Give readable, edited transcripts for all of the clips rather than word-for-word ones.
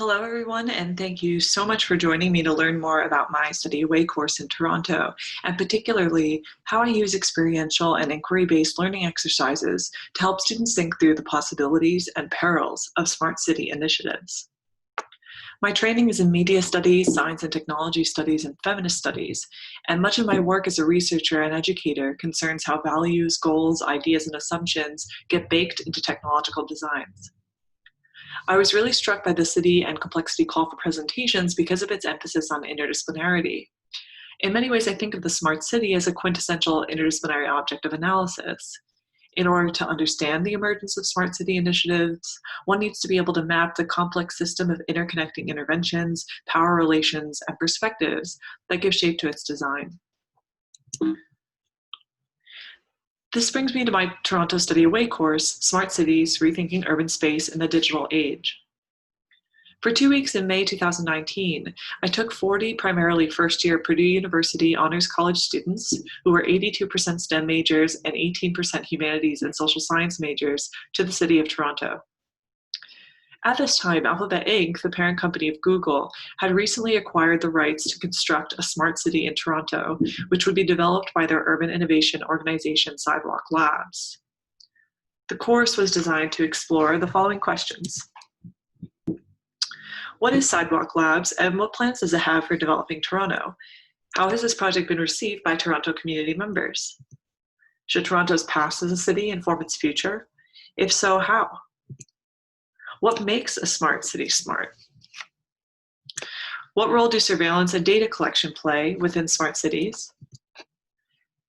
Hello, everyone, and thank you so much for joining me to learn more about my Study Away course in Toronto, and particularly how I use experiential and inquiry-based learning exercises to help students think through the possibilities and perils of smart city initiatives. My training is in media studies, science and technology studies, and feminist studies, and much of my work as a researcher and educator concerns how values, goals, ideas, and assumptions get baked into technological designs. I was really struck by the city and complexity call for presentations because of its emphasis on interdisciplinarity. In many ways, I think of the smart city as a quintessential interdisciplinary object of analysis. In order to understand the emergence of smart city initiatives, one needs to be able to map the complex system of interconnecting interventions, power relations, and perspectives that give shape to its design. This brings me to my Toronto Study Away course, Smart Cities, Rethinking Urban Space in the Digital Age. For 2 weeks in May 2019, I took 40 primarily first-year Purdue University Honors College students, who were 82% STEM majors and 18% humanities and social science majors, to the city of Toronto. At this time, Alphabet Inc., the parent company of Google, had recently acquired the rights to construct a smart city in Toronto, which would be developed by their urban innovation organization, Sidewalk Labs. The course was designed to explore the following questions. What is Sidewalk Labs, and what plans does it have for developing Toronto? How has this project been received by Toronto community members? Should Toronto's past as a city inform its future? If so, how? What makes a smart city smart? What role do surveillance and data collection play within smart cities?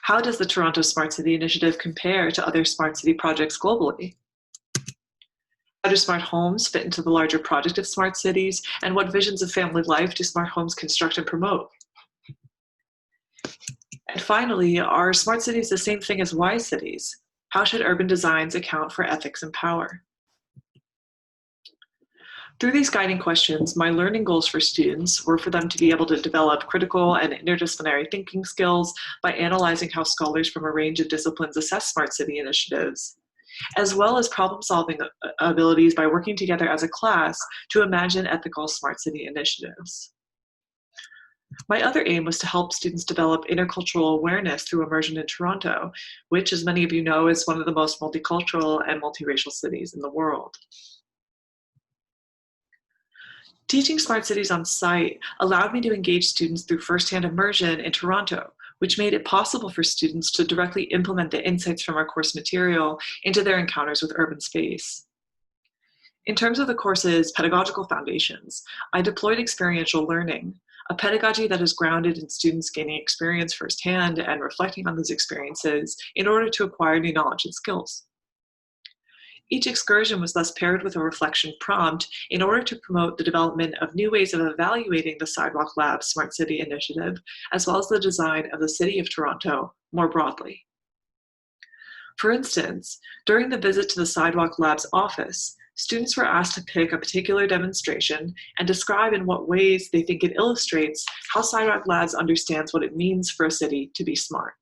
How does the Toronto Smart City Initiative compare to other smart city projects globally? How do smart homes fit into the larger project of smart cities, and what visions of family life do smart homes construct and promote? And finally, are smart cities the same thing as wise cities? How should urban designs account for ethics and power? Through these guiding questions, my learning goals for students were for them to be able to develop critical and interdisciplinary thinking skills by analyzing how scholars from a range of disciplines assess smart city initiatives, as well as problem-solving abilities by working together as a class to imagine ethical smart city initiatives. My other aim was to help students develop intercultural awareness through immersion in Toronto, which, as many of you know, is one of the most multicultural and multiracial cities in the world. Teaching smart cities on site allowed me to engage students through firsthand immersion in Toronto, which made it possible for students to directly implement the insights from our course material into their encounters with urban space. In terms of the course's pedagogical foundations, I deployed experiential learning, a pedagogy that is grounded in students gaining experience firsthand and reflecting on those experiences in order to acquire new knowledge and skills. Each excursion was thus paired with a reflection prompt in order to promote the development of new ways of evaluating the Sidewalk Labs Smart City Initiative, as well as the design of the City of Toronto more broadly. For instance, during the visit to the Sidewalk Labs office, students were asked to pick a particular demonstration and describe in what ways they think it illustrates how Sidewalk Labs understands what it means for a city to be smart.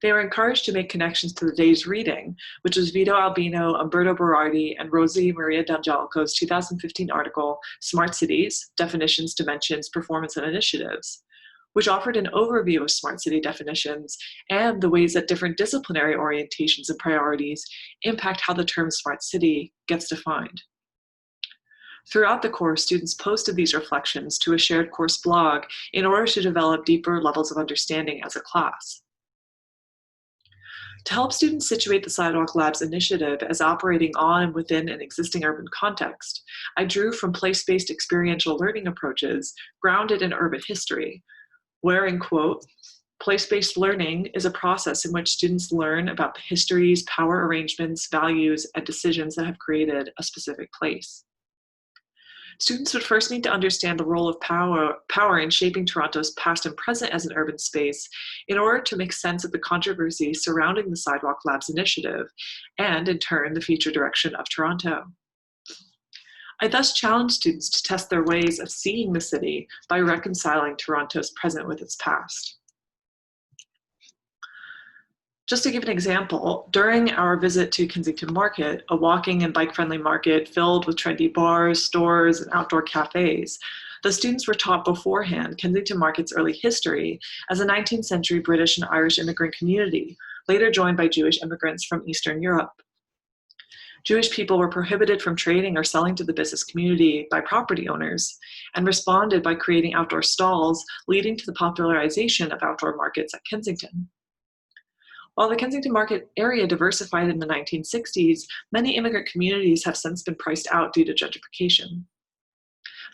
They were encouraged to make connections to the day's reading, which was Vito Albino, Umberto Berardi, and Rosie Maria D'Angelico's 2015 article, Smart Cities, Definitions, Dimensions, Performance, and Initiatives, which offered an overview of smart city definitions and the ways that different disciplinary orientations and priorities impact how the term smart city gets defined. Throughout the course, students posted these reflections to a shared course blog in order to develop deeper levels of understanding as a class. To help students situate the Sidewalk Labs initiative as operating on and within an existing urban context, I drew from place-based experiential learning approaches grounded in urban history, where, in quote, place-based learning is a process in which students learn about the histories, power arrangements, values, and decisions that have created a specific place. Students would first need to understand the role of power in shaping Toronto's past and present as an urban space in order to make sense of the controversy surrounding the Sidewalk Labs initiative and, in turn, the future direction of Toronto. I thus challenged students to test their ways of seeing the city by reconciling Toronto's present with its past. Just to give an example, during our visit to Kensington Market, a walking and bike-friendly market filled with trendy bars, stores, and outdoor cafes, the students were taught beforehand Kensington Market's early history as a 19th century British and Irish immigrant community, later joined by Jewish immigrants from Eastern Europe. Jewish people were prohibited from trading or selling to the business community by property owners, and responded by creating outdoor stalls, leading to the popularization of outdoor markets at Kensington. While the Kensington Market area diversified in the 1960s, many immigrant communities have since been priced out due to gentrification.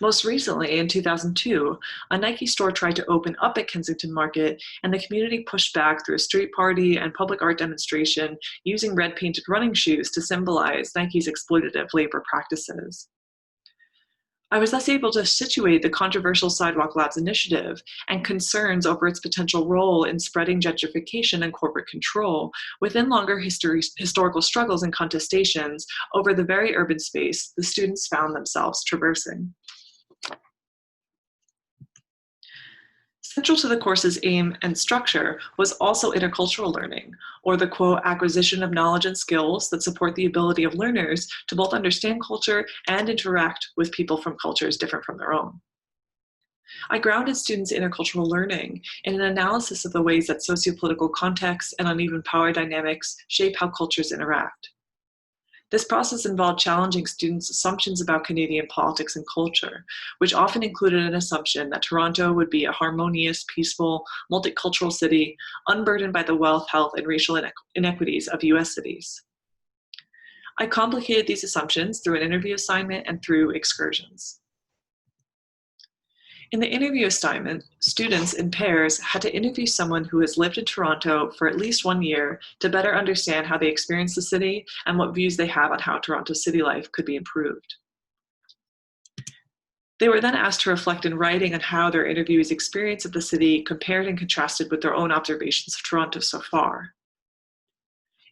Most recently, in 2002, a Nike store tried to open up at Kensington Market, and the community pushed back through a street party and public art demonstration using red painted running shoes to symbolize Nike's exploitative labor practices. I was thus able to situate the controversial Sidewalk Labs initiative and concerns over its potential role in spreading gentrification and corporate control within longer historical struggles and contestations over the very urban space the students found themselves traversing. Central to the course's aim and structure was also intercultural learning, or the quote, acquisition of knowledge and skills that support the ability of learners to both understand culture and interact with people from cultures different from their own. I grounded students' intercultural learning in an analysis of the ways that sociopolitical contexts and uneven power dynamics shape how cultures interact. This process involved challenging students' assumptions about Canadian politics and culture, which often included an assumption that Toronto would be a harmonious, peaceful, multicultural city, unburdened by the wealth, health, and racial inequities of US cities. I complicated these assumptions through an interview assignment and through excursions. In the interview assignment, students in pairs had to interview someone who has lived in Toronto for at least 1 year to better understand how they experience the city and what views they have on how Toronto's city life could be improved. They were then asked to reflect in writing on how their interviewee's experience of the city compared and contrasted with their own observations of Toronto so far.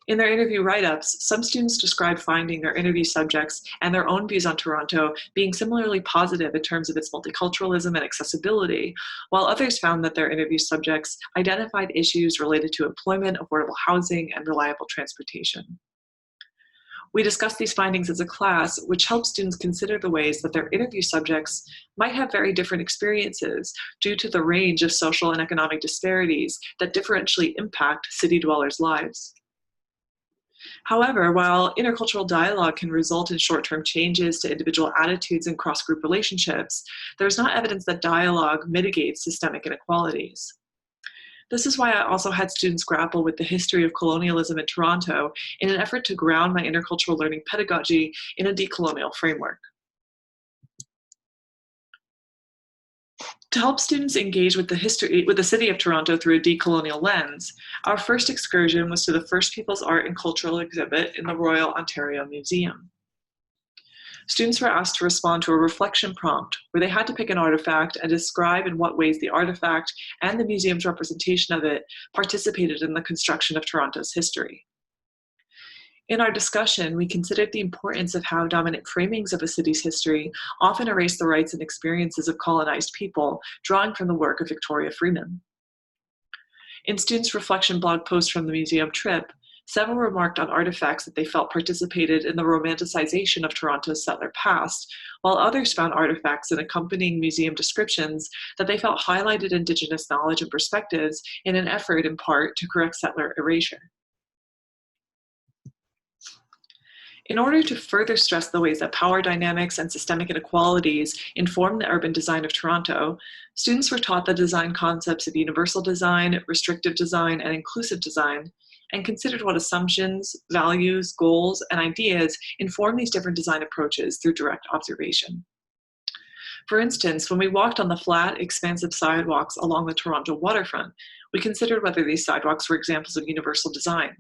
In their interview write-ups, some students described finding their interview subjects and their own views on Toronto being similarly positive in terms of its multiculturalism and accessibility, while others found that their interview subjects identified issues related to employment, affordable housing, and reliable transportation. We discussed these findings as a class, which helped students consider the ways that their interview subjects might have very different experiences due to the range of social and economic disparities that differentially impact city dwellers' lives. However, while intercultural dialogue can result in short-term changes to individual attitudes and cross-group relationships, there is not evidence that dialogue mitigates systemic inequalities. This is why I also had students grapple with the history of colonialism in Toronto in an effort to ground my intercultural learning pedagogy in a decolonial framework. To help students engage with the city of Toronto through a decolonial lens, our first excursion was to the First Peoples Art and Cultural exhibit in the Royal Ontario Museum. Students were asked to respond to a reflection prompt where they had to pick an artifact and describe in what ways the artifact and the museum's representation of it participated in the construction of Toronto's history. In our discussion, we considered the importance of how dominant framings of a city's history often erase the rights and experiences of colonized people, drawing from the work of Victoria Freeman. In students' reflection blog post from the museum trip, several remarked on artifacts that they felt participated in the romanticization of Toronto's settler past, while others found artifacts and accompanying museum descriptions that they felt highlighted Indigenous knowledge and perspectives in an effort, in part, to correct settler erasure. In order to further stress the ways that power dynamics and systemic inequalities inform the urban design of Toronto, students were taught the design concepts of universal design, restrictive design, and inclusive design, and considered what assumptions, values, goals, and ideas inform these different design approaches through direct observation. For instance, when we walked on the flat, expansive sidewalks along the Toronto waterfront, we considered whether these sidewalks were examples of universal design.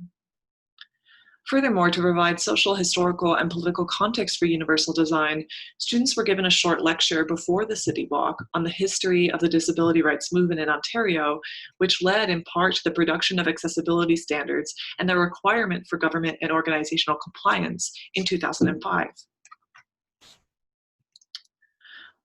Furthermore, to provide social, historical, and political context for universal design, students were given a short lecture before the City Walk on the history of the disability rights movement in Ontario, which led in part to the production of accessibility standards and their requirement for government and organizational compliance in 2005.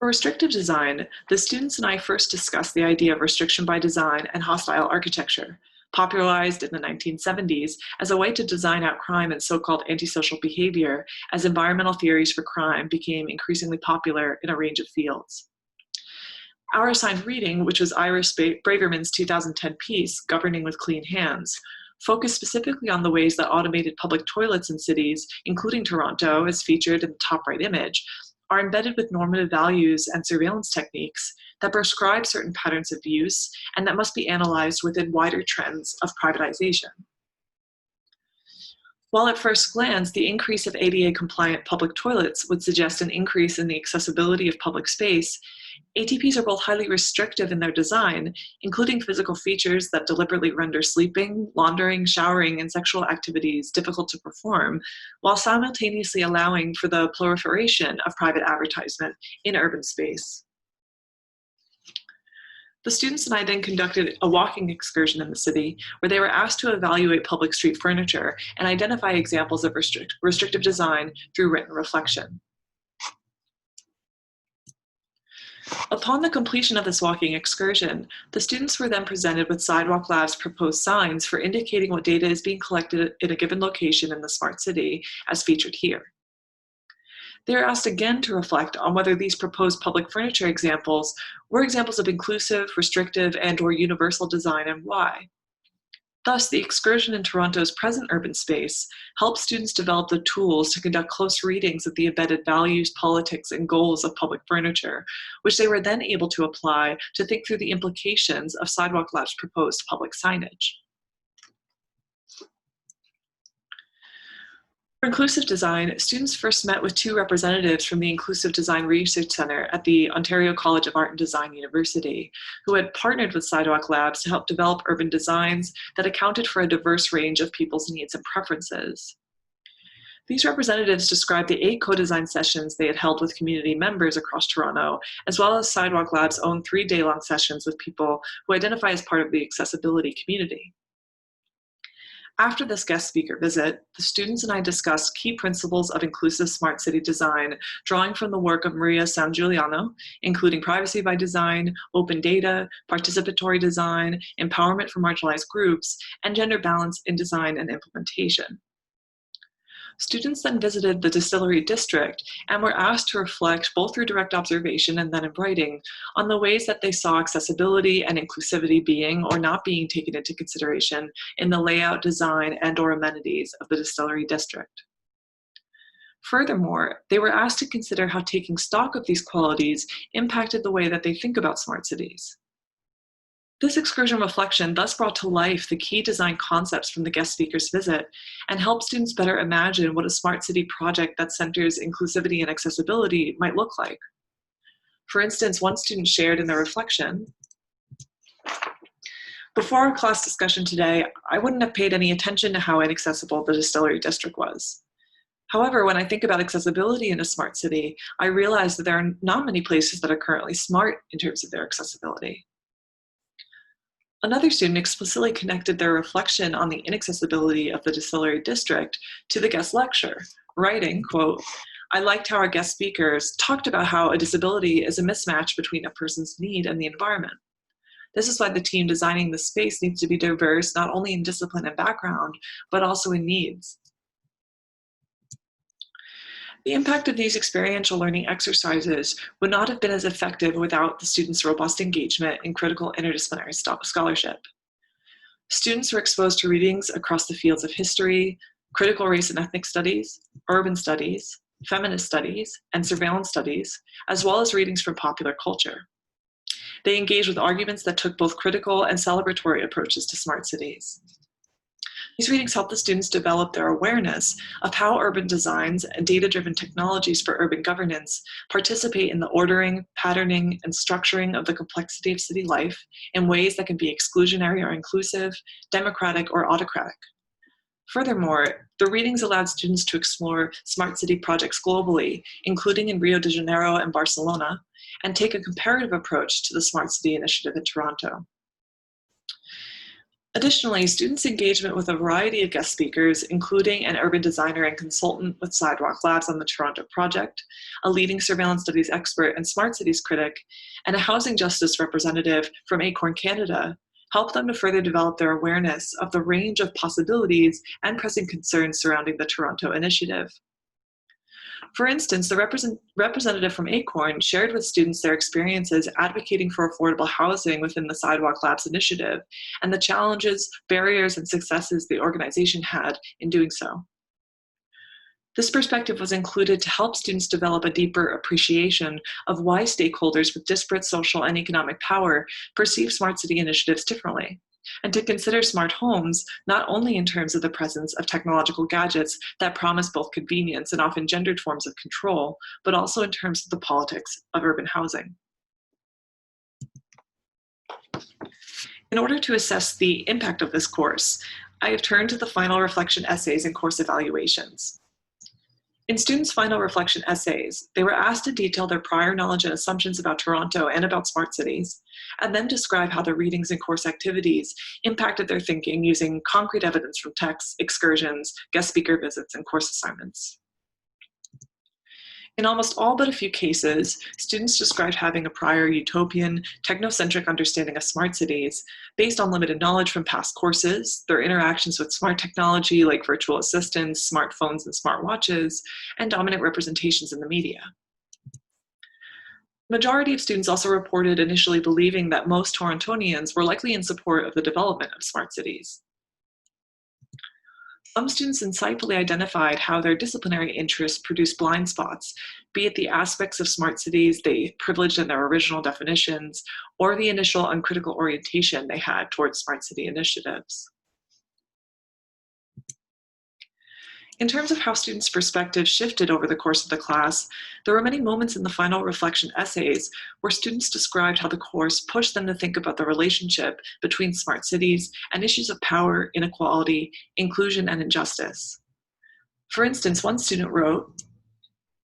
For restrictive design, the students and I first discussed the idea of restriction by design and hostile architecture, popularized in the 1970s as a way to design out crime and so-called antisocial behavior as environmental theories for crime became increasingly popular in a range of fields. Our assigned reading, which was Iris Braverman's 2010 piece, Governing with Clean Hands, focused specifically on the ways that automated public toilets in cities, including Toronto, as featured in the top right image, are embedded with normative values and surveillance techniques that prescribe certain patterns of use and that must be analyzed within wider trends of privatization. While at first glance, the increase of ADA-compliant public toilets would suggest an increase in the accessibility of public space, ATPs are both highly restrictive in their design, including physical features that deliberately render sleeping, laundering, showering, and sexual activities difficult to perform, while simultaneously allowing for the proliferation of private advertisement in urban space. The students and I then conducted a walking excursion in the city where they were asked to evaluate public street furniture and identify examples of restrictive design through written reflection. Upon the completion of this walking excursion, the students were then presented with Sidewalk Lab's proposed signs for indicating what data is being collected in a given location in the smart city, as featured here. They are asked again to reflect on whether these proposed public furniture examples were examples of inclusive, restrictive, and/or universal design, and why. Thus, the excursion in Toronto's present urban space helps students develop the tools to conduct close readings of the embedded values, politics, and goals of public furniture, which they were then able to apply to think through the implications of Sidewalk Lab's proposed public signage. For inclusive design, students first met with two representatives from the Inclusive Design Research Centre at the Ontario College of Art and Design University, who had partnered with Sidewalk Labs to help develop urban designs that accounted for a diverse range of people's needs and preferences. These representatives described the 8 co-design sessions they had held with community members across Toronto, as well as Sidewalk Lab's own 3-day-long sessions with people who identify as part of the accessibility community. After this guest speaker visit, the students and I discussed key principles of inclusive smart city design, drawing from the work of Maria Sangiuliano, including privacy by design, open data, participatory design, empowerment for marginalized groups, and gender balance in design and implementation. Students then visited the Distillery District and were asked to reflect, both through direct observation and then in writing, on the ways that they saw accessibility and inclusivity being or not being taken into consideration in the layout, design, and/or amenities of the Distillery District. Furthermore, they were asked to consider how taking stock of these qualities impacted the way that they think about smart cities. This excursion reflection thus brought to life the key design concepts from the guest speaker's visit and helped students better imagine what a smart city project that centers inclusivity and accessibility might look like. For instance, one student shared in their reflection, "Before our class discussion today, I wouldn't have paid any attention to how inaccessible the Distillery District was. However, when I think about accessibility in a smart city, I realize that there are not many places that are currently smart in terms of their accessibility." Another student explicitly connected their reflection on the inaccessibility of the Distillery District to the guest lecture, writing, quote, "I liked how our guest speakers talked about how a disability is a mismatch between a person's need and the environment. This is why the team designing the space needs to be diverse, not only in discipline and background, but also in needs." The impact of these experiential learning exercises would not have been as effective without the students' robust engagement in critical interdisciplinary scholarship. Students were exposed to readings across the fields of history, critical race and ethnic studies, urban studies, feminist studies, and surveillance studies, as well as readings from popular culture. They engaged with arguments that took both critical and celebratory approaches to smart cities. These readings help the students develop their awareness of how urban designs and data-driven technologies for urban governance participate in the ordering, patterning, and structuring of the complexity of city life in ways that can be exclusionary or inclusive, democratic or autocratic. Furthermore, the readings allowed students to explore smart city projects globally, including in Rio de Janeiro and Barcelona, and take a comparative approach to the Smart City Initiative in Toronto. Additionally, students' engagement with a variety of guest speakers, including an urban designer and consultant with Sidewalk Labs on the Toronto project, a leading surveillance studies expert and smart cities critic, and a housing justice representative from Acorn Canada, helped them to further develop their awareness of the range of possibilities and pressing concerns surrounding the Toronto initiative. For instance, the representative from Acorn shared with students their experiences advocating for affordable housing within the Sidewalk Labs initiative and the challenges, barriers, and successes the organization had in doing so. This perspective was included to help students develop a deeper appreciation of why stakeholders with disparate social and economic power perceive smart city initiatives differently, and to consider smart homes not only in terms of the presence of technological gadgets that promise both convenience and often gendered forms of control, but also in terms of the politics of urban housing. In order to assess the impact of this course, I have turned to the final reflection essays and course evaluations. In students' final reflection essays, they were asked to detail their prior knowledge and assumptions about Toronto and about smart cities, and then describe how the readings and course activities impacted their thinking using concrete evidence from texts, excursions, guest speaker visits, and course assignments. In almost all but a few cases, students described having a prior utopian, technocentric understanding of smart cities based on limited knowledge from past courses, their interactions with smart technology like virtual assistants, smartphones, and smartwatches, and dominant representations in the media. The majority of students also reported initially believing that most Torontonians were likely in support of the development of smart cities. Some students insightfully identified how their disciplinary interests produced blind spots, be it the aspects of smart cities they privileged in their original definitions, or the initial uncritical orientation they had towards smart city initiatives. In terms of how students' perspectives shifted over the course of the class, there were many moments in the final reflection essays where students described how the course pushed them to think about the relationship between smart cities and issues of power, inequality, inclusion, and injustice. For instance, one student wrote,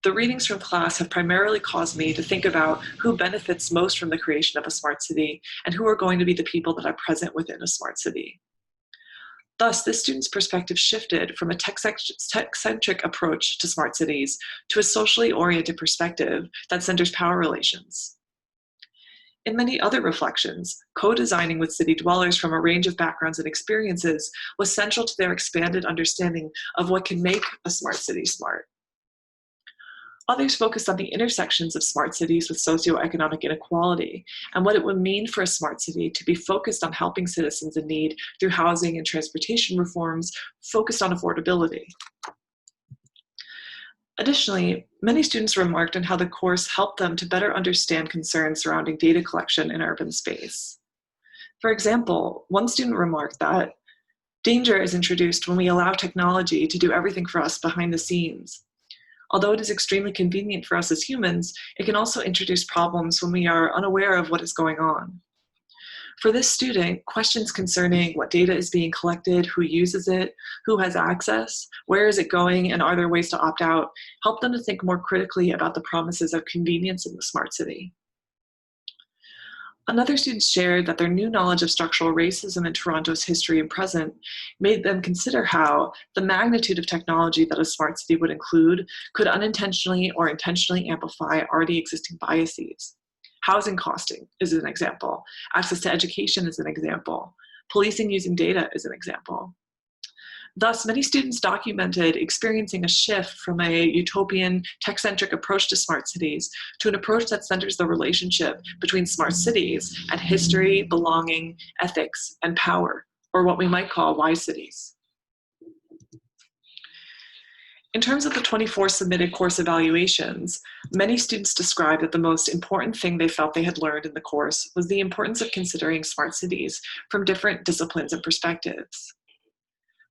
"The readings from class have primarily caused me to think about who benefits most from the creation of a smart city and who are going to be the people that are present within a smart city." Thus, this student's perspective shifted from a tech-centric approach to smart cities to a socially oriented perspective that centers power relations. In many other reflections, co-designing with city dwellers from a range of backgrounds and experiences was central to their expanded understanding of what can make a smart city smart. Others focused on the intersections of smart cities with socioeconomic inequality and what it would mean for a smart city to be focused on helping citizens in need through housing and transportation reforms focused on affordability. Additionally, many students remarked on how the course helped them to better understand concerns surrounding data collection in urban space. For example, one student remarked that danger is introduced when we allow technology to do everything for us behind the scenes. Although it is extremely convenient for us as humans, it can also introduce problems when we are unaware of what is going on. For this student, questions concerning what data is being collected, who uses it, who has access, where is it going, and are there ways to opt out, help them to think more critically about the promises of convenience in the smart city. Another student shared that their new knowledge of structural racism in Toronto's history and present made them consider how the magnitude of technology that a smart city would include could unintentionally or intentionally amplify already existing biases. Housing costing is an example. Access to education is an example. Policing using data is an example. Thus, many students documented experiencing a shift from a utopian, tech-centric approach to smart cities to an approach that centers the relationship between smart cities and history, belonging, ethics, and power, or what we might call wise cities. In terms of the 24 submitted course evaluations, many students described that the most important thing they felt they had learned in the course was the importance of considering smart cities from different disciplines and perspectives.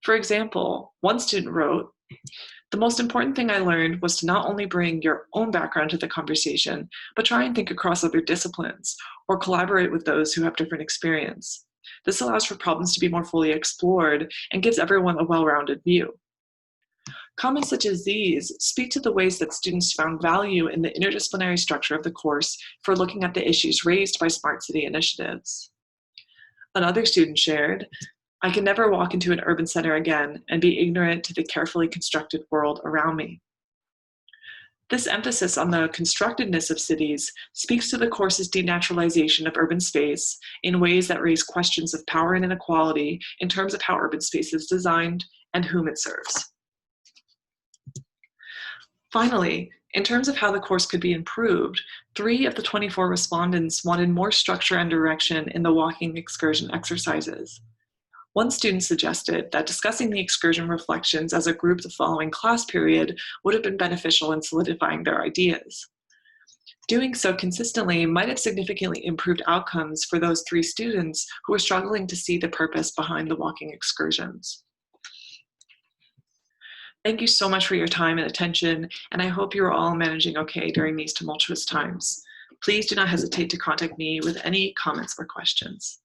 For example, one student wrote, "The most important thing I learned was to not only bring your own background to the conversation, but try and think across other disciplines or collaborate with those who have different experience. This allows for problems to be more fully explored and gives everyone a well-rounded view." Comments such as these speak to the ways that students found value in the interdisciplinary structure of the course for looking at the issues raised by smart city initiatives. Another student shared, "I can never walk into an urban center again and be ignorant to the carefully constructed world around me." This emphasis on the constructedness of cities speaks to the course's denaturalization of urban space in ways that raise questions of power and inequality in terms of how urban space is designed and whom it serves. Finally, in terms of how the course could be improved, 3 of the 24 respondents wanted more structure and direction in the walking excursion exercises. One student suggested that discussing the excursion reflections as a group the following class period would have been beneficial in solidifying their ideas. Doing so consistently might have significantly improved outcomes for those 3 students who were struggling to see the purpose behind the walking excursions. Thank you so much for your time and attention, and I hope you're all managing okay during these tumultuous times. Please do not hesitate to contact me with any comments or questions.